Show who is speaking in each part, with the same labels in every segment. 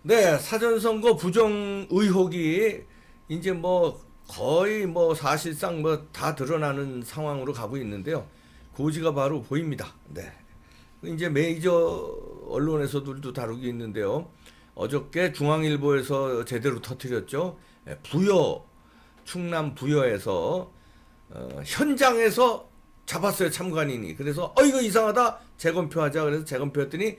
Speaker 1: 네, 사전선거 부정 의혹이 이제 뭐 거의 뭐 사실상 뭐 다 드러나는 상황으로 가고 있는데요. 고지가 바로 보입니다. 네. 이제 메이저 언론에서들도 다루고 있는데요. 어저께 중앙일보에서 제대로 터뜨렸죠. 충남 부여에서 현장에서 잡았어요, 참관인이. 그래서 이거 이상하다, 재검표하자. 그래서 재검표했더니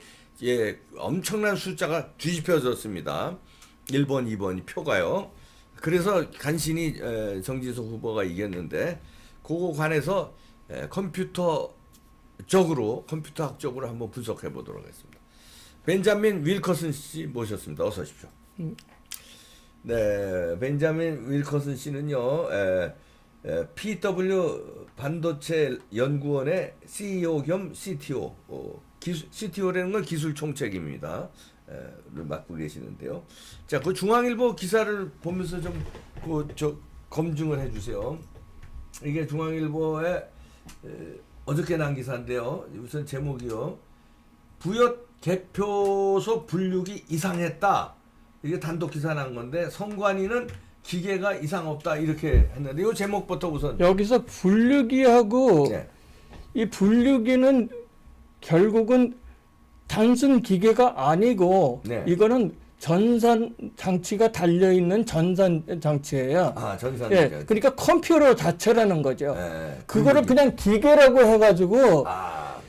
Speaker 1: 엄청난 숫자가 뒤집혀졌습니다. 1번, 2번 표가요. 그래서 간신히 정진석 후보가 이겼는데, 그거 관해서 컴퓨터학적으로 한번 분석해 보도록 하겠습니다. 벤자민 윌커슨 씨 모셨습니다. 어서 오십시오. 네, 벤자민 윌커슨 씨는요, PW 반도체 연구원의 CEO 겸 CTO, CTO라는 건 기술 총책입니다. 를 맡고 계시는데요. 자, 그 중앙일보 기사를 보면서 좀 검증을 해주세요. 이게 중앙일보에 어저께 난 기사인데요. 우선 제목이요. 부여 개표소 분류기 이상했다. 이게 단독 기사 난 건데 선관위는 기계가 이상 없다 이렇게 했는데 이 제목부터 우선
Speaker 2: 여기서 분류기하고
Speaker 1: 네.
Speaker 2: 이 분류기는 결국은 단순 기계가 아니고
Speaker 1: 네.
Speaker 2: 이거는 전산 장치가 달려 있는 전산 장치예요.
Speaker 1: 전산.
Speaker 2: 예, 그러니까 컴퓨터 자체라는 거죠.
Speaker 1: 네.
Speaker 2: 그거를 그냥 기계라고 해가지고
Speaker 1: 아,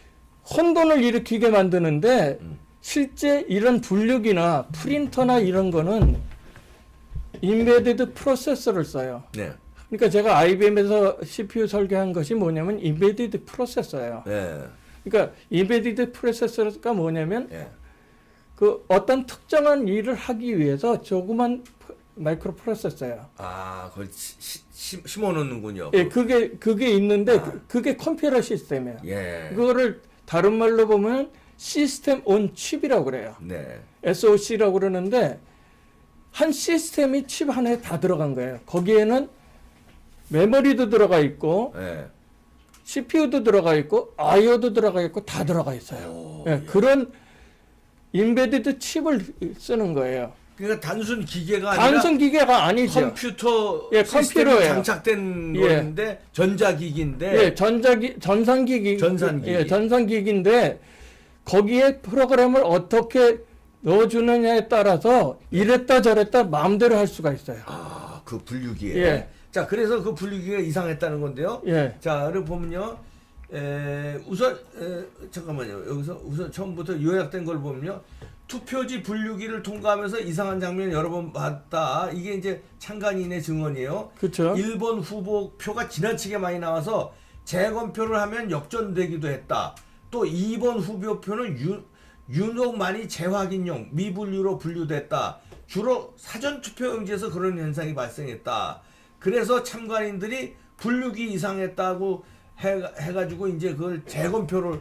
Speaker 2: 혼돈을 일으키게 만드는데 실제 이런 분류기나 프린터나 이런 거는 인베디드 프로세서를 써요.
Speaker 1: 네.
Speaker 2: 그러니까 제가 IBM에서 CPU 설계한 것이 뭐냐면 인베디드 프로세서예요.
Speaker 1: 네.
Speaker 2: 그러니까 인베디드 프로세서가 뭐냐면
Speaker 1: 네.
Speaker 2: 그 어떤 특정한 일을 하기 위해서 조그만 마이크로 프로세서예요.
Speaker 1: 그걸 심어 놓는군요.
Speaker 2: 예, 그게 있는데 그게 컴퓨터 시스템이에요.
Speaker 1: 예.
Speaker 2: 그거를 다른 말로 보면 시스템 온 칩이라고 그래요.
Speaker 1: 네.
Speaker 2: SOC라고 그러는데 한 시스템이 칩 하나에 다 들어간 거예요. 거기에는 메모리도 들어가 있고
Speaker 1: 네.
Speaker 2: CPU도 들어가 있고 IO도 들어가 있고 다 들어가 있어요. 예, 그런 인베디드 칩을 쓰는 거예요.
Speaker 1: 그러니까 단순 기계가 아니라
Speaker 2: 단순 기계가 아니죠.
Speaker 1: 컴퓨터
Speaker 2: 예,
Speaker 1: 시스템이
Speaker 2: 컴퓨터예요.
Speaker 1: 장착된
Speaker 2: 예.
Speaker 1: 건데 전자기기인데
Speaker 2: 예, 전산기기.
Speaker 1: 전산기기.
Speaker 2: 예, 전산기기인데 거기에 프로그램을 어떻게 넣어주느냐에 따라서 이랬다 저랬다 마음대로 할 수가 있어요.
Speaker 1: 그 분류기에.
Speaker 2: 예.
Speaker 1: 자, 그래서 그 분류기가 이상했다는 건데요.
Speaker 2: 예.
Speaker 1: 자, 여기 보면요. 우선 잠깐만요. 여기서 우선 처음부터 요약된 걸 보면요. 투표지 분류기를 통과하면서 이상한 장면 여러 번 봤다. 이게 이제 참관인의 증언이에요.
Speaker 2: 그렇죠.
Speaker 1: 1번 후보 표가 지나치게 많이 나와서 재검표를 하면 역전되기도 했다. 또 2번 후보 표는 유독 많이 재확인용 미분류로 분류됐다. 주로 사전투표용지에서 그런 현상이 발생했다. 그래서 참관인들이 분류기 이상했다고 해가지고 이제 그걸 재검표를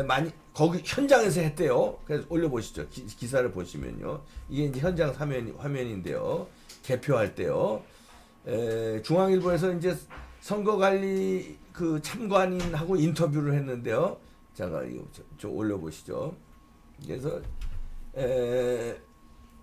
Speaker 1: 많이 거기 현장에서 했대요. 그래서 올려보시죠. 기사를 보시면요. 이게 이제 현장 화면인데요. 개표할 때요. 중앙일보에서 이제 선거관리 그 참관인하고 인터뷰를 했는데요. 잠깐 이거 좀 올려보시죠. 그래서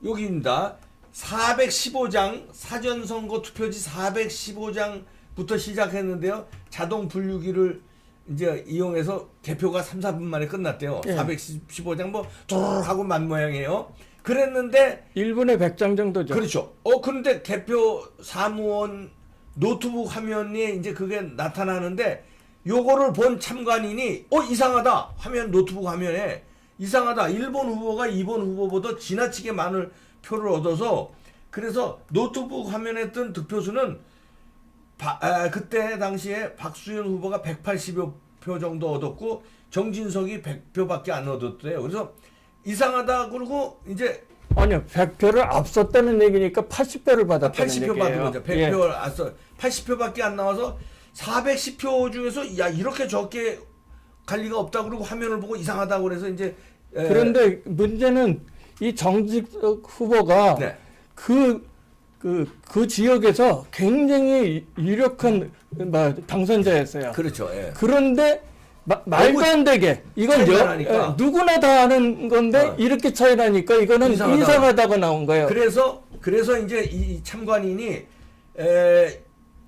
Speaker 1: 여기입니다. 415장 사전선거 투표지 415장부터 시작했는데요. 자동 분류기를 이제 이용해서 개표가 3, 4분 만에 끝났대요.
Speaker 2: 예.
Speaker 1: 415장 뭐 도르륵 하고 만 모양이에요. 그랬는데
Speaker 2: 1분에 100장 정도죠.
Speaker 1: 그렇죠. 그런데 개표 사무원 노트북 화면에 이제 그게 나타나는데 요거를 본 참관인이 이상하다. 노트북 화면에 이상하다. 1번 후보가 2번 후보보다 지나치게 많은 표를 얻어서 그래서 노트북 화면에 뜬 득표수는 그때 당시에 박수현 후보가 180여 표 정도 얻었고 정진석이 100표밖에 안 얻었대요. 그래서 이상하다 그러고 이제
Speaker 2: 아니요, 100표를 앞섰다는 얘기니까 80표를 받았다는
Speaker 1: 80표
Speaker 2: 얘기예요.
Speaker 1: 받은 거죠. 100표 앞서 80표밖에 안 나와서 410표 중에서 이렇게 적게 갈 리가 없다 그러고 화면을 보고 이상하다 그래서 이제
Speaker 2: 그런데 문제는 이 정진석 후보가
Speaker 1: 네.
Speaker 2: 그 지역에서 굉장히 유력한 당선자였어요.
Speaker 1: 그렇죠. 예.
Speaker 2: 그런데 말도 안 되게 이건
Speaker 1: 차이가 나니까.
Speaker 2: 누구나 다 아는 건데 이렇게 차이 나니까 이거는 이상하다고 나온 거예요.
Speaker 1: 그래서 이제 이 참관인이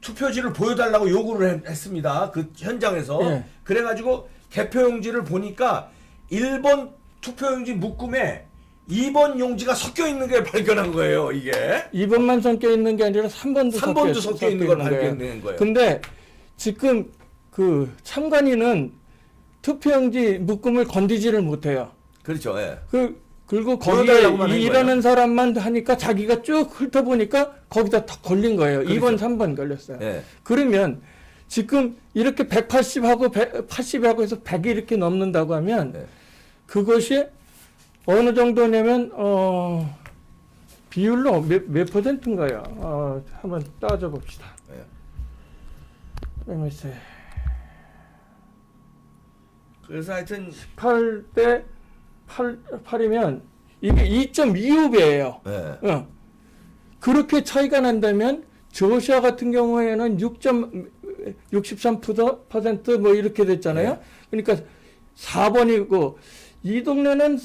Speaker 1: 투표지를 보여달라고 요구를 했습니다. 그 현장에서.
Speaker 2: 예.
Speaker 1: 그래가지고 개표용지를 보니까 1번 투표용지 묶음에 2번 용지가 섞여 있는 게 발견한 거예요. 이게
Speaker 2: 2번만 섞여 있는 게 아니라 3번도
Speaker 1: 섞여 있는 걸 발견된 거예요.
Speaker 2: 근데 지금 그 참관인은 투표용지 묶음을 건드지를 못해요.
Speaker 1: 그렇죠. 예.
Speaker 2: 그리고
Speaker 1: 보여달라고만
Speaker 2: 거기에
Speaker 1: 한
Speaker 2: 일하는 사람만 하니까 자기가 쭉 훑어보니까 거기다 다 걸린 거예요.
Speaker 1: 그렇죠.
Speaker 2: 2번, 3번 걸렸어요.
Speaker 1: 예.
Speaker 2: 그러면 지금 이렇게 180하고 80하고 해서 100이 이렇게 넘는다고 하면
Speaker 1: 네.
Speaker 2: 그것이 어느 정도냐면 비율로 몇 퍼센트인가요? 한번 따져 봅시다.
Speaker 1: 예. 그래서 하여튼
Speaker 2: 18대 8이면 이게 2.25배예요.
Speaker 1: 예.
Speaker 2: 그렇게 차이가 난다면 조시아 같은 경우에는 6.63% 뭐 이렇게 됐잖아요.
Speaker 1: 네.
Speaker 2: 그러니까 4번이고 이 동네는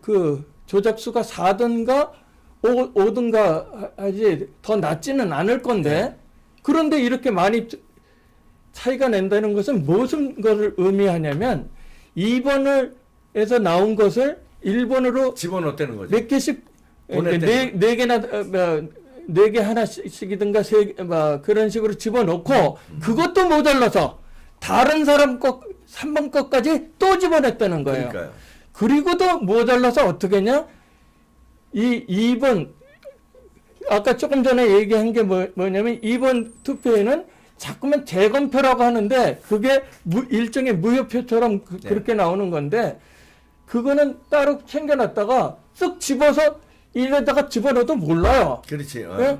Speaker 2: 그 조작수가 4든가 5든가 하지 더 낮지는 않을 건데
Speaker 1: 네.
Speaker 2: 그런데 이렇게 많이 차이가 난다는 것은 무슨 것을 의미하냐면 2번에서 나온 것을 1번으로
Speaker 1: 집어넣었다는 거죠.
Speaker 2: 몇 개씩
Speaker 1: 보냈다는
Speaker 2: 네 개나 네 개 하나씩이든가 그런 식으로 집어넣고 그것도 모자라서 다른 사람 것 3번 것까지 또 집어냈다는 거예요.
Speaker 1: 그러니까요.
Speaker 2: 그리고도 모자라서 어떻게 했냐? 이 2번 아까 조금 전에 얘기한 게 뭐냐면 2번 투표에는 자꾸만 재검표라고 하는데 그게 일종의 무효표처럼 그렇게 나오는 건데 그거는 따로 챙겨놨다가 쓱 집어서 이래다가 집어넣어도 몰라요.
Speaker 1: 그렇지.
Speaker 2: 예?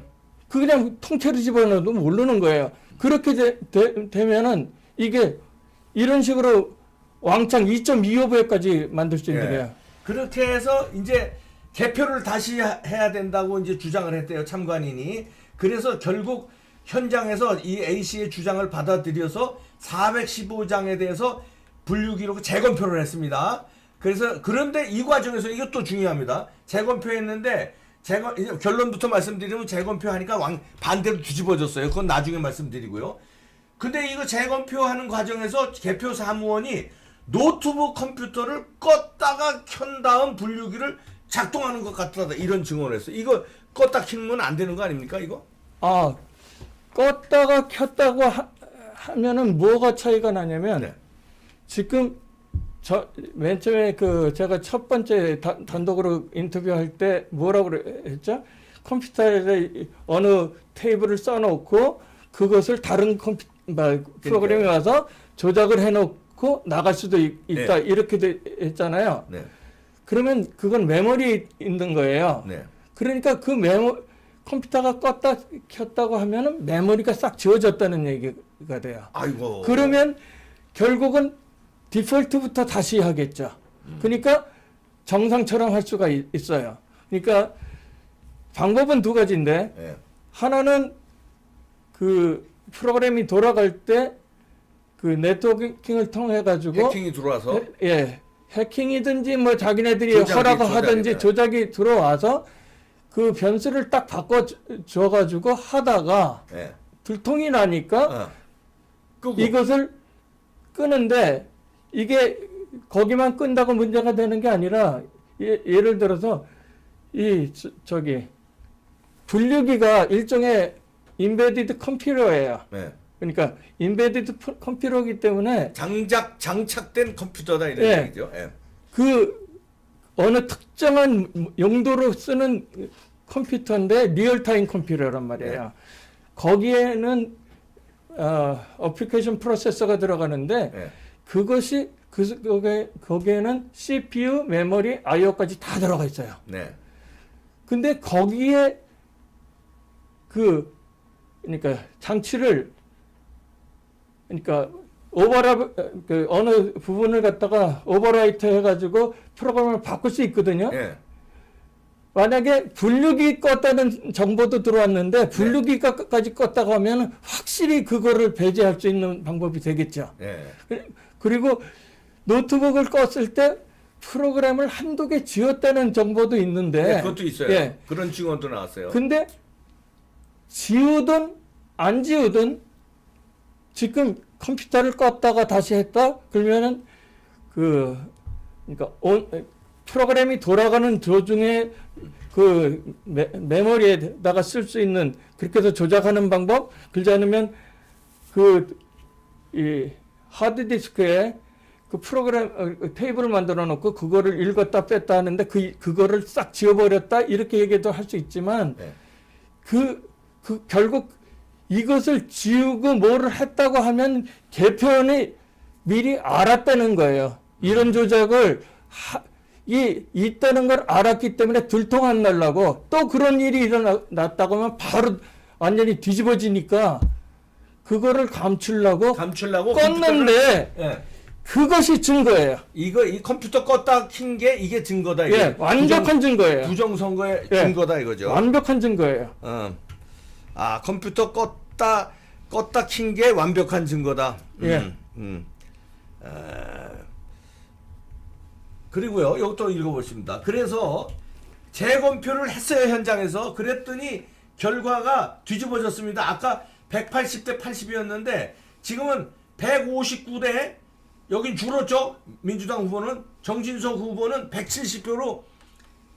Speaker 2: 그냥 통째로 집어넣어도 모르는 거예요. 그렇게 되면은 이게 이런 식으로 왕창 2.25배까지 만들 수 있는 거예요.
Speaker 1: 그렇게 해서 이제 개표를 다시 해야 된다고 이제 주장을 했대요, 참관인이. 그래서 결국 현장에서 이 A씨의 주장을 받아들여서 415장에 대해서 분류기록 재검표를 했습니다. 그런데 이 과정에서 이것도 중요합니다. 재검표했는데 이제 결론부터 말씀드리면 재검표하니까 반대로 뒤집어졌어요. 그건 나중에 말씀드리고요. 근데 이거 재검표하는 과정에서 개표 사무원이 노트북 컴퓨터를 껐다가 켠 다음 분류기를 작동하는 것 같다 이런 증언을 했어요. 이거 껐다 켜면 안 되는 거 아닙니까 이거?
Speaker 2: 껐다가 켰다고 하면은 뭐가 차이가 나냐면
Speaker 1: 네.
Speaker 2: 지금 맨 처음에 제가 첫 번째 단독으로 인터뷰할 때 뭐라고 했죠? 컴퓨터에 어느 테이블을 써놓고 그것을 다른 프로그램에 와서 조작을 해놓고 나갈 수도 있다.
Speaker 1: 네.
Speaker 2: 이렇게 했잖아요.
Speaker 1: 네.
Speaker 2: 그러면 그건 메모리에 있는 거예요.
Speaker 1: 네.
Speaker 2: 그러니까 그 컴퓨터가 껐다 켰다고 하면은 메모리가 싹 지워졌다는 얘기가 돼요.
Speaker 1: 아이고.
Speaker 2: 그러면 결국은 디폴트부터 다시 하겠죠. 그러니까 정상처럼 할 수가 있어요. 그러니까 방법은 두 가지인데
Speaker 1: 네.
Speaker 2: 하나는 그 프로그램이 돌아갈 때 그 네트워킹을 통해 가지고
Speaker 1: 해킹이 들어와서
Speaker 2: 해킹이든지 뭐 자기네들이
Speaker 1: 조작이,
Speaker 2: 허락하든지 조작이 들어와서 그 변수를 딱 바꿔줘 가지고 하다가
Speaker 1: 네.
Speaker 2: 들통이 나니까
Speaker 1: 끄고.
Speaker 2: 이것을 끄는데 이게 거기만 끈다고 문제가 되는 게 아니라 예를 들어서 저기 분류기가 일종의 인베디드 컴퓨터예요.
Speaker 1: 네.
Speaker 2: 그러니까 인베디드 컴퓨터이기 때문에
Speaker 1: 장착된 컴퓨터다 이런
Speaker 2: 예.
Speaker 1: 얘기죠. 예.
Speaker 2: 그 어느 특정한 용도로 쓰는 컴퓨터인데 리얼타임 컴퓨터란 말이에요.
Speaker 1: 네.
Speaker 2: 거기에는 어플리케이션 프로세서가 들어가는데
Speaker 1: 예.
Speaker 2: 그것이 거기에는 CPU, 메모리, I/O까지 다 들어가 있어요.
Speaker 1: 네.
Speaker 2: 근데 거기에 그러니까 장치를 그러니까 어느 부분을 갖다가 오버라이트 해가지고 프로그램을 바꿀 수 있거든요.
Speaker 1: 예.
Speaker 2: 만약에 분류기 껐다는 정보도 들어왔는데 분류기까지 껐다고 하면 확실히 그거를 배제할 수 있는 방법이 되겠죠.
Speaker 1: 예.
Speaker 2: 그리고 노트북을 껐을 때 프로그램을 한두 개 지웠다는 정보도 있는데.
Speaker 1: 네, 그것도 있어요.
Speaker 2: 예.
Speaker 1: 그런 증언도 나왔어요.
Speaker 2: 근데 지우든 안 지우든 지금 컴퓨터를 껐다가 다시 했다 그러면은 그러니까 프로그램이 돌아가는 도중에 그 메모리에다가 쓸 수 있는 그렇게 해서 조작하는 방법 그러지 않으면 이 하드디스크에 그 프로그램 테이블을 만들어 놓고 그거를 읽었다 뺐다 하는데 그거를 싹 지워버렸다 이렇게 얘기도 할 수 있지만
Speaker 1: 네.
Speaker 2: 결국 이것을 지우고 뭐를 했다고 하면 개편이 미리 알았다는 거예요. 이런 조작을 있다는 걸 알았기 때문에 들통 안 날라고 또 그런 일이 일어났다고 하면 바로 완전히 뒤집어지니까 그거를 감추려고 껐는데
Speaker 1: 예.
Speaker 2: 그것이 증거예요.
Speaker 1: 이 컴퓨터 껐다 킨 게 이게 증거다. 이게
Speaker 2: 예, 완벽한 증거예요.
Speaker 1: 부정선거의
Speaker 2: 예,
Speaker 1: 증거다 이거죠.
Speaker 2: 완벽한 증거예요.
Speaker 1: 컴퓨터 껐다 킨 게 완벽한 증거다.
Speaker 2: 예.
Speaker 1: 그리고요, 이것도 읽어보십니다. 그래서 재검표를 했어요, 현장에서. 그랬더니 결과가 뒤집어졌습니다. 아까 180대 80이었는데 지금은 159대, 여긴 줄었죠. 민주당 후보는, 정진석 후보는 170표로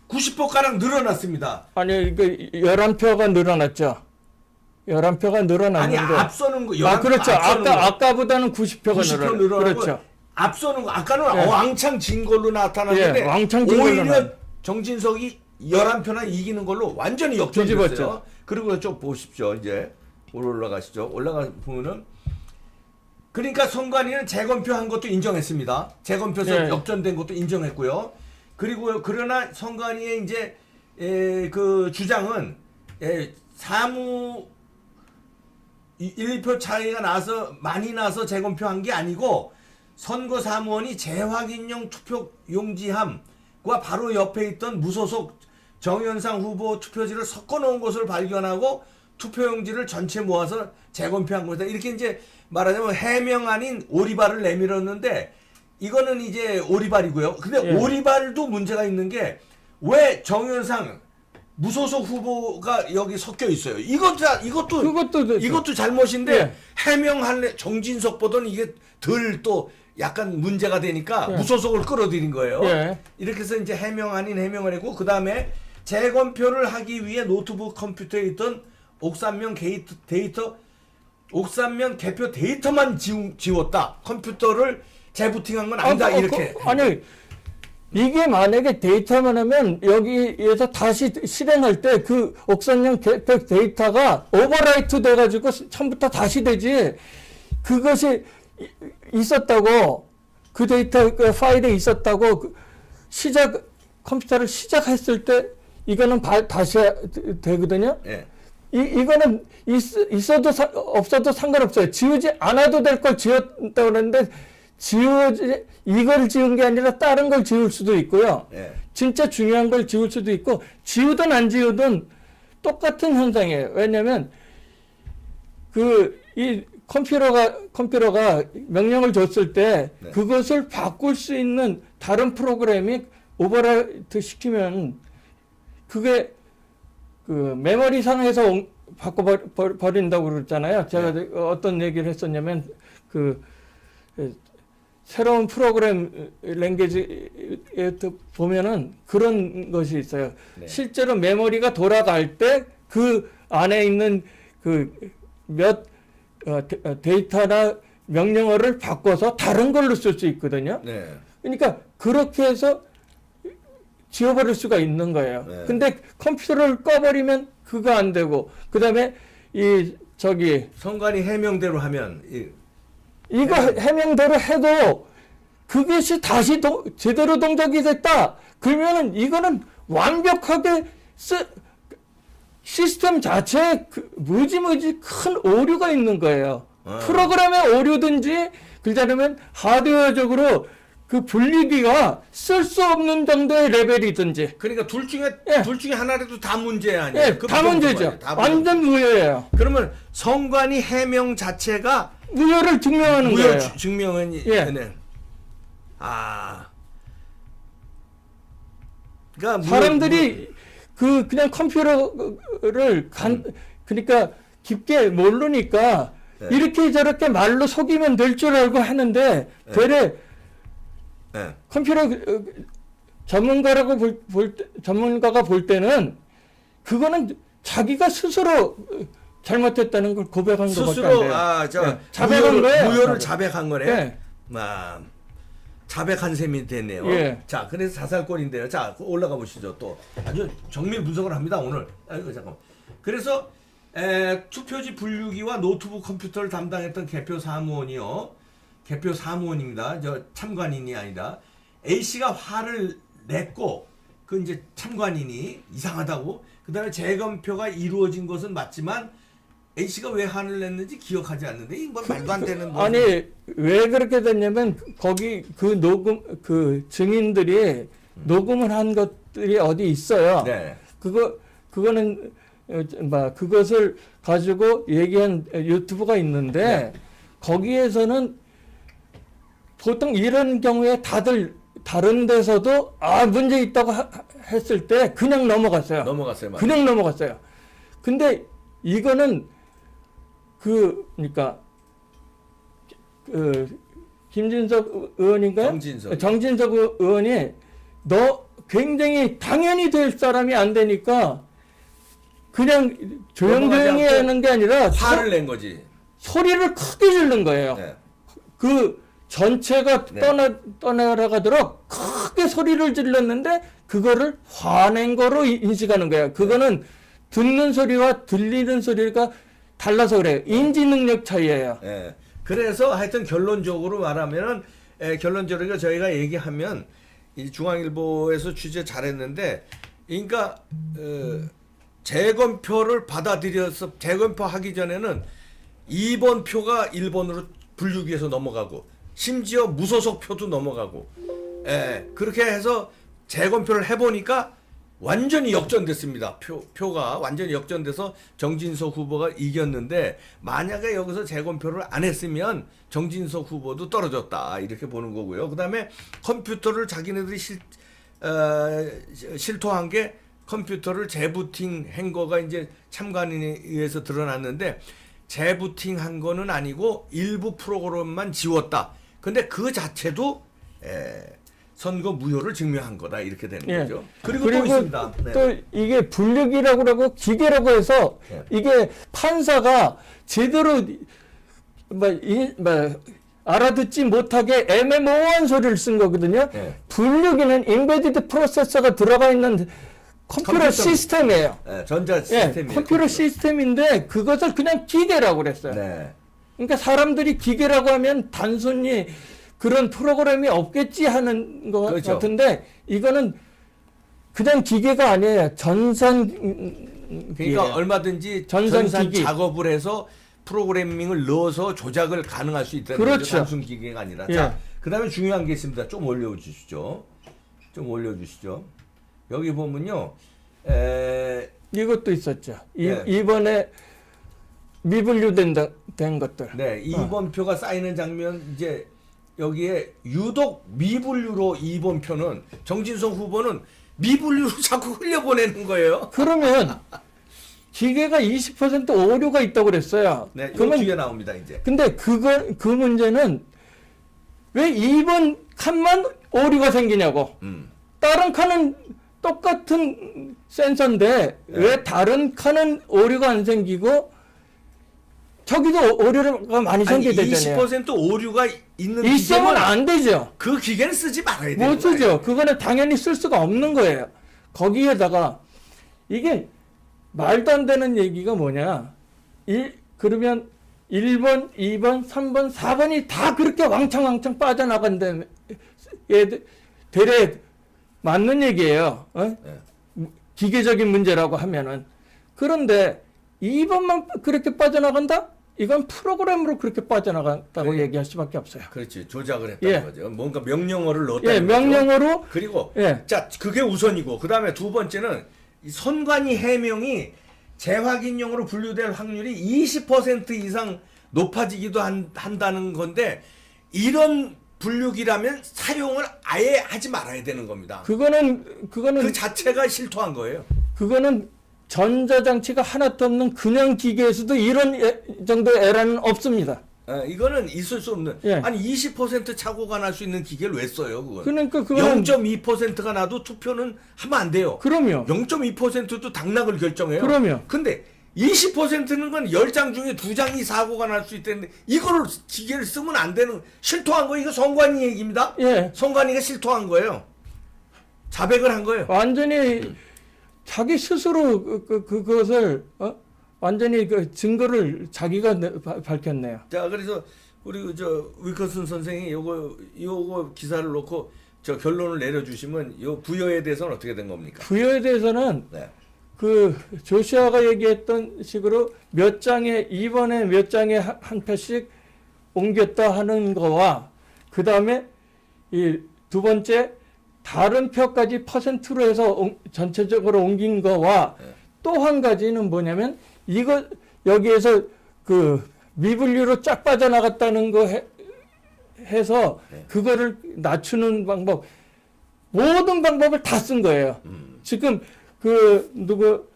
Speaker 1: 90표가량 늘어났습니다.
Speaker 2: 아니, 11표가 늘어났죠. 11표가 늘어났는데.
Speaker 1: 아니, 앞서는 거,
Speaker 2: 그렇죠.
Speaker 1: 앞서는 거.
Speaker 2: 아까보다는 90표가
Speaker 1: 90표 늘어나고,
Speaker 2: 그렇죠.
Speaker 1: 앞서는 거, 아까는
Speaker 2: 예.
Speaker 1: 왕창 진 걸로 나타났는데,
Speaker 2: 예, 왕창 진 걸로
Speaker 1: 오히려 정진석이 11표나 이기는 걸로 완전히 역전됐어요.
Speaker 2: 뒤집었죠.
Speaker 1: 그리고 좀 보십시오. 이제 올라가시죠. 올라가 보면은, 그러니까 선관위는 재검표 한 것도 인정했습니다. 재검표에서
Speaker 2: 예.
Speaker 1: 역전된 것도 인정했고요. 그리고 그러나 선관위의 이제 그 주장은 사무 1표 차이가 나서 많이 나서 재검표한 게 아니고 선거사무원이 재확인용 투표 용지함과 바로 옆에 있던 무소속 정현상 후보 투표지를 섞어 놓은 것을 발견하고 투표용지를 전체 모아서 재검표한 거다. 이렇게 이제 말하자면 해명 아닌 오리발을 내밀었는데 이거는 이제 오리발이고요. 근데
Speaker 2: 예.
Speaker 1: 오리발도 문제가 있는 게 왜 정현상 무소속 후보가 여기 섞여 있어요. 이것도 잘못인데
Speaker 2: 예.
Speaker 1: 해명할래 정진석보다는 이게 덜 또 약간 문제가 되니까
Speaker 2: 예.
Speaker 1: 무소속을 끌어들인 거예요.
Speaker 2: 예.
Speaker 1: 이렇게 해서 이제 해명 아닌 해명을 했고 그 다음에 재검표를 하기 위해 노트북 컴퓨터에 있던 옥산면 옥산면 개표 데이터만 지웠다. 컴퓨터를 재부팅한 건 아니다. 이렇게.
Speaker 2: 아니, 이게 만약에 데이터만 하면 여기에서 다시 실행할 때 그 옥산형 개표 데이터가 오버라이트 돼가지고 처음부터 다시 되지. 그것이 있었다고, 그 데이터 그 파일에 있었다고 컴퓨터를 시작했을 때 이거는 다시 되거든요.
Speaker 1: 예.
Speaker 2: 이거는 있어도 없어도 상관없어요. 지우지 않아도 될 걸 지웠다고 그러는데 이걸 지운 게 아니라 다른 걸 지울 수도 있고요.
Speaker 1: 예.
Speaker 2: 진짜 중요한 걸 지울 수도 있고 지우든 안 지우든 똑같은 현상이에요. 왜냐면 이 컴퓨터가 명령을 줬을 때
Speaker 1: 네.
Speaker 2: 그것을 바꿀 수 있는 다른 프로그램이 오버라이트 시키면 그게 그 메모리 상에서 바꿔버린다고 그랬잖아요. 제가 어떤 얘기를 했었냐면 새로운 프로그램 랭귀지에 보면은 그런 것이 있어요.
Speaker 1: 네.
Speaker 2: 실제로 메모리가 돌아갈 때 그 안에 있는 데이터나 명령어를 바꿔서 다른 걸로 쓸 수 있거든요.
Speaker 1: 네.
Speaker 2: 그러니까 그렇게 해서 지워버릴 수가 있는 거예요.
Speaker 1: 네.
Speaker 2: 근데 컴퓨터를 꺼버리면 그거 안 되고, 그 다음에
Speaker 1: 선관위 해명대로 하면
Speaker 2: 이거 해명대로 해도 그것이 다시 제대로 동작이 됐다. 그러면은 이거는 완벽하게 시스템 자체에 무지무지 큰 오류가 있는 거예요. 프로그램의 오류든지 그러자면 하드웨어적으로 그 분리기가 쓸 수 없는 정도의 레벨이든지.
Speaker 1: 그러니까 둘 중에
Speaker 2: 예.
Speaker 1: 하나라도 다 문제 아니에요?
Speaker 2: 예, 다 문제죠. 완전 무효예요.
Speaker 1: 그러면 선관위 해명 자체가
Speaker 2: 무효를 증명하는
Speaker 1: 무효
Speaker 2: 거예요.
Speaker 1: 증명은
Speaker 2: 예.
Speaker 1: 네. 그러니까
Speaker 2: 사람들이 그냥 컴퓨터를 그러니까 깊게 모르니까
Speaker 1: 네.
Speaker 2: 이렇게 저렇게 말로 속이면 될 줄 알고 하는데 되레
Speaker 1: 네.
Speaker 2: 컴퓨터 전문가가 볼 때는 그거는 자기가 스스로 잘못했다는 걸 고백한 것밖에 안
Speaker 1: 스스로
Speaker 2: 돼요. 예, 자백한 거예요.
Speaker 1: 무효를 자백한 거네.
Speaker 2: 예.
Speaker 1: 자백한 셈이 됐네요.
Speaker 2: 예.
Speaker 1: 자, 그래서 자살골인데요. 자, 올라가 보시죠. 또 아주 정밀 분석을 합니다. 오늘. 잠깐. 그래서 투표지 분류기와 노트북 컴퓨터를 담당했던 개표 사무원이요. 개표 사무원입니다. 저 참관인이 아니다. A 씨가 화를 냈고 그 이제 참관인이 이상하다고. 그다음에 재검표가 이루어진 것은 맞지만 A 씨가 왜 화를 냈는지 기억하지 않는데 이건 말도 안 되는 뭐.
Speaker 2: 아니 왜 그렇게 됐냐면 거기 그 녹음 그 증인들이 녹음을 한 것들이 어디 있어요.
Speaker 1: 네.
Speaker 2: 그거는 그것을 가지고 얘기한 유튜브가 있는데
Speaker 1: 네.
Speaker 2: 거기에서는 보통 이런 경우에 다들 다른 데서도 문제 있다고 했을 때 그냥 넘어갔어요.
Speaker 1: 넘어갔어요. 맞아요.
Speaker 2: 그냥 넘어갔어요. 근데 이거는 그러니까 김진석 의원인가요? 정진석 의원이 너 굉장히 당연히 될 사람이 안 되니까 그냥 조용조용히 하는 게 아니라
Speaker 1: 화를 낸 거지.
Speaker 2: 소리를 크게 지른 거예요.
Speaker 1: 네.
Speaker 2: 그 전체가
Speaker 1: 네.
Speaker 2: 떠나가도록 크게 소리를 질렀는데 그거를 화낸 거로 인식하는 거예요. 그거는 듣는 소리와 들리는 소리가 달라서 그래요. 인지 능력 차이예요.
Speaker 1: 예. 그래서 하여튼 결론적으로 말하면은 결론적으로 저희가 얘기하면 이 중앙일보에서 취재 잘했는데, 그러니까 재검표를 받아들여서 재검표하기 전에는 2번 표가 1번으로 분류기에서 넘어가고 심지어 무소속 표도 넘어가고, 그렇게 해서 재검표를 해보니까 완전히 역전됐습니다. 표가 완전히 역전돼서 정진석 후보가 이겼는데, 만약에 여기서 재검표를 안 했으면 정진석 후보도 떨어졌다 이렇게 보는 거고요. 그 다음에 컴퓨터를 자기네들이 실토한 게 컴퓨터를 재부팅 한 거가 이제 참관인에 의해서 드러났는데, 재부팅한 거는 아니고 일부 프로그램만 지웠다. 근데 그 자체도 선거 무효를 증명한 거다 이렇게 되는 거죠. 그리고 또 있습니다. 네.
Speaker 2: 또 이게 분류기라고 하고 기계라고 해서 이게 판사가 제대로 알아듣지 못하게 애매모호한 소리를 쓴 거거든요.
Speaker 1: 네.
Speaker 2: 분류기는 인베디드 프로세서가 들어가 있는 컴퓨터 시스템이에요.
Speaker 1: 전자 시스템이에요.
Speaker 2: 컴퓨터 시스템인데 그것을 그냥 기계라고 그랬어요.
Speaker 1: 네.
Speaker 2: 그러니까 사람들이 기계라고 하면 단순히 그런 프로그램이 없겠지 하는 것
Speaker 1: 그렇죠.
Speaker 2: 같은데 이거는 그냥 기계가 아니에요. 전산
Speaker 1: 그러니까 얼마든지 전산 작업을 해서 프로그래밍을 넣어서 조작을 가능할 수 있다는
Speaker 2: 그렇죠.
Speaker 1: 거죠. 단순 기계가 아니라.
Speaker 2: 예.
Speaker 1: 자, 그다음에 중요한 게 있습니다. 좀 올려주시죠. 여기 보면요.
Speaker 2: 이것도 있었죠.
Speaker 1: 네.
Speaker 2: 이번에 미분류된 것들.
Speaker 1: 네, 2번 표가 쌓이는 장면, 이제 여기에 유독 미분류로 2번 표는 정진석 후보는 미분류로 자꾸 흘려보내는 거예요.
Speaker 2: 그러면 기계가 20% 오류가 있다고 그랬어요.
Speaker 1: 네, 이거
Speaker 2: 그러면
Speaker 1: 뒤에 나옵니다, 이제.
Speaker 2: 근데 그 문제는 왜 2번 칸만 오류가 생기냐고. 다른 칸은 똑같은 센서인데 왜 다른 칸은 오류가 안 생기고 저기도 오류가 많이 생기잖아요.
Speaker 1: 20% 오류가 있는
Speaker 2: 있으면
Speaker 1: 기계는
Speaker 2: 안 되죠.
Speaker 1: 그 기계는 쓰지 말아야 돼요.
Speaker 2: 못 쓰죠. 그거는 당연히 쓸 수가 없는 거예요. 거기에다가 이게 말도 안 되는 얘기가 뭐냐. 그러면 1번, 2번, 3번, 4번이 다 그렇게 왕창 빠져나간다면 대래 맞는 얘기예요.
Speaker 1: 네.
Speaker 2: 기계적인 문제라고 하면은. 그런데 2번만 그렇게 빠져나간다? 이건 프로그램으로 그렇게 빠져나간다고 얘기할 수밖에 없어요.
Speaker 1: 그렇지, 조작을 했다는 거죠. 뭔가 명령어를 넣었다는 거죠.
Speaker 2: 명령어로.
Speaker 1: 그리고 자, 그게 우선이고, 그 다음에 두 번째는 이 선관위 해명이 재확인용으로 분류될 확률이 20% 이상 높아지기도 한다는 건데 이런 분류기라면 사용을 아예 하지 말아야 되는 겁니다.
Speaker 2: 그거는
Speaker 1: 그 자체가 실토한 거예요.
Speaker 2: 그거는 전자장치가 하나도 없는 그냥 기계에서도 이런 정도의 에러는 없습니다.
Speaker 1: 이거는 있을 수 없는.
Speaker 2: 예.
Speaker 1: 아니 20% 착오가 날 수 있는 기계를 왜 써요? 그건.
Speaker 2: 그러니까 그거는
Speaker 1: 0.2%가 나도 투표는 하면 안 돼요.
Speaker 2: 그럼요.
Speaker 1: 0.2%도 당락을 결정해요.
Speaker 2: 그럼요.
Speaker 1: 근데 20%는 건 10장 중에 2장이 사고가 날 수 있다는데 이거를 기계를 쓰면 안 되는 실토한 거 이거 선관위 얘기입니다.
Speaker 2: 예.
Speaker 1: 선관위가 실토한 거예요. 자백을 한 거예요.
Speaker 2: 완전히 자기 스스로 그것을 완전히 그 증거를 자기가 밝혔네요.
Speaker 1: 자, 그래서 우리 저 위커슨 선생이 요거 기사를 놓고 저 결론을 내려주시면 요 부여에 대해서는 어떻게 된 겁니까?
Speaker 2: 부여에 대해서는
Speaker 1: 네.
Speaker 2: 그 조시아가 얘기했던 식으로 몇 장에 이번에 몇 장에 한 표씩 옮겼다 하는 거와 그 다음에 이 두 번째 다른 표까지 퍼센트로 해서 전체적으로 옮긴 거와
Speaker 1: 네.
Speaker 2: 또 한 가지는 뭐냐면 이거 여기에서 그 미분류로 쫙 빠져나갔다는 거 해서
Speaker 1: 네.
Speaker 2: 그거를 낮추는 방법 모든 방법을 다 쓴 거예요. 지금 그 누구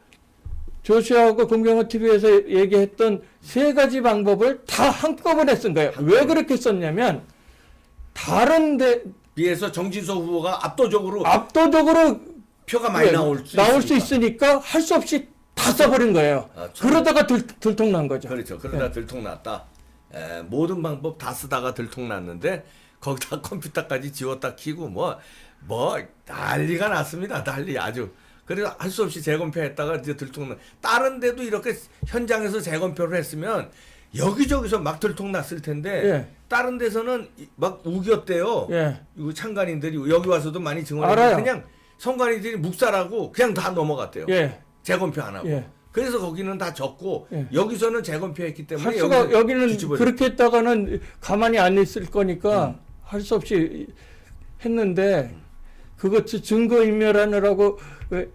Speaker 2: 조시아하고 공경호 TV에서 얘기했던 세 가지 방법을 다 한꺼번에 쓴 거예요. 왜 그렇게 썼냐면 다른데
Speaker 1: 비해서 정진석 후보가 압도적으로 표가 많이
Speaker 2: 나올 수 있으니까 할 수 없이 다 써버린 거예요. 그러다가 들통난 거죠.
Speaker 1: 그렇죠. 그러다 들통났다. 모든 방법 다 쓰다가 들통났는데 거기다 컴퓨터까지 지웠다 키고 뭐 난리가 났습니다. 난리 아주. 그래서 할 수 없이 재검표했다가 이제 들통난. 다른 데도 이렇게 현장에서 재검표를 했으면 여기저기서 막 들통났을 텐데
Speaker 2: 예.
Speaker 1: 다른 데서는 막 우겼대요.
Speaker 2: 예.
Speaker 1: 이거 창간인들이 여기 와서도 많이 증언했는데
Speaker 2: 알아요.
Speaker 1: 그냥 선관위들이 묵살하고 그냥 다 넘어갔대요.
Speaker 2: 예.
Speaker 1: 재검표 안 하고.
Speaker 2: 예.
Speaker 1: 그래서 거기는 다 적고
Speaker 2: 예.
Speaker 1: 여기서는 재검표했기 때문에
Speaker 2: 할 수가 여기는
Speaker 1: 뒤집어져.
Speaker 2: 그렇게 했다가는 가만히 안 있을 거니까 할 수 없이 했는데 그것 증거인멸하느라고 왜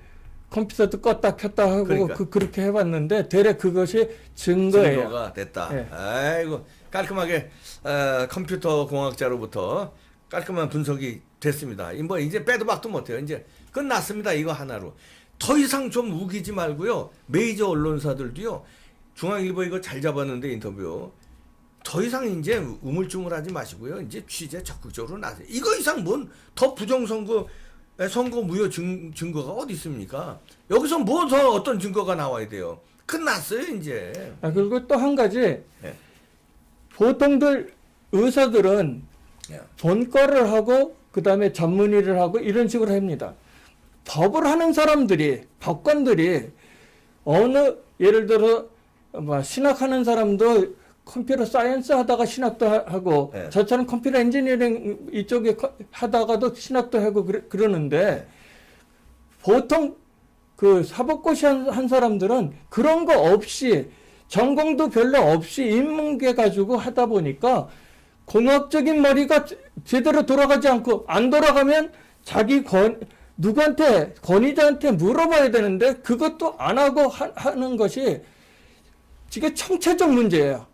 Speaker 2: 컴퓨터도 껐다 켰다 하고
Speaker 1: 그러니까.
Speaker 2: 그렇게 해봤는데 대략 그것이 증거예요.
Speaker 1: 증거가 됐다.
Speaker 2: 예.
Speaker 1: 아이고 깔끔하게 컴퓨터 공학자로부터 깔끔한 분석이 됐습니다. 뭐 이제 빼도 박도 못해요. 이제 끝났습니다. 이거 하나로. 더 이상 좀 우기지 말고요. 메이저 언론사들도요. 중앙일보 이거 잘 잡았는데 인터뷰. 더 이상 이제 우물쭈물하지 마시고요. 이제 취재 적극적으로 나세요. 이거 이상 뭔 더 부정선거 선거 무효 증거가 어디 있습니까? 여기서 뭐 더 어떤 증거가 나와야 돼요? 끝났어요 이제.
Speaker 2: 그리고 또 한 가지
Speaker 1: 예.
Speaker 2: 보통들 의사들은
Speaker 1: 예.
Speaker 2: 본과를 하고 그 다음에 전문의를 하고 이런 식으로 합니다. 법을 하는 사람들이 법관들이 어느 예를 들어 뭐 신학하는 사람도 컴퓨터 사이언스 하다가 신학도 하고
Speaker 1: 네.
Speaker 2: 저처럼 컴퓨터 엔지니어링 이쪽에 하다가도 신학도 하고 그러는데 보통 그 사법고시 한 사람들은 그런 거 없이 전공도 별로 없이 인문계 가지고 하다 보니까 공학적인 머리가 제대로 돌아가지 않고 안 돌아가면 자기 누구한테 권위자한테 물어봐야 되는데 그것도 안 하고 하는 것이 이게 총체적 문제예요.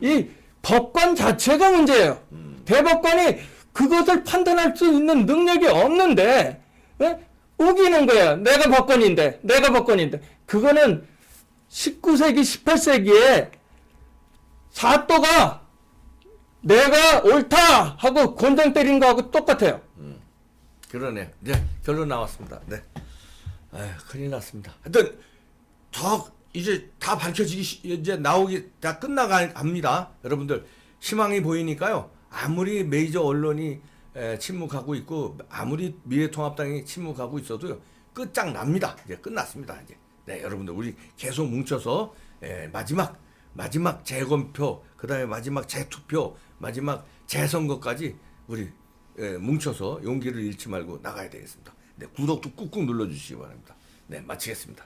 Speaker 2: 이 법관 자체가 문제예요. 대법관이 그것을 판단할 수 있는 능력이 없는데 우기는 거야. 내가 법관인데. 그거는 19세기, 18세기에 사또가 내가 옳다 하고 곤장 때린 거하고 똑같아요.
Speaker 1: 그러네. 네, 결론 나왔습니다. 네. 큰일 났습니다. 하여튼 이제 다 밝혀지기 이제 나오기 다 끝나갑니다. 여러분들 희망이 보이니까요. 아무리 메이저 언론이 침묵하고 있고 아무리 미래통합당이 침묵하고 있어도요. 끝장납니다. 이제 끝났습니다. 이제. 네, 여러분들 우리 계속 뭉쳐서 마지막 재검표, 그다음에 마지막 재투표, 마지막 재선거까지 우리 뭉쳐서 용기를 잃지 말고 나가야 되겠습니다. 네, 구독도 꾹꾹 눌러주시기 바랍니다. 네, 마치겠습니다.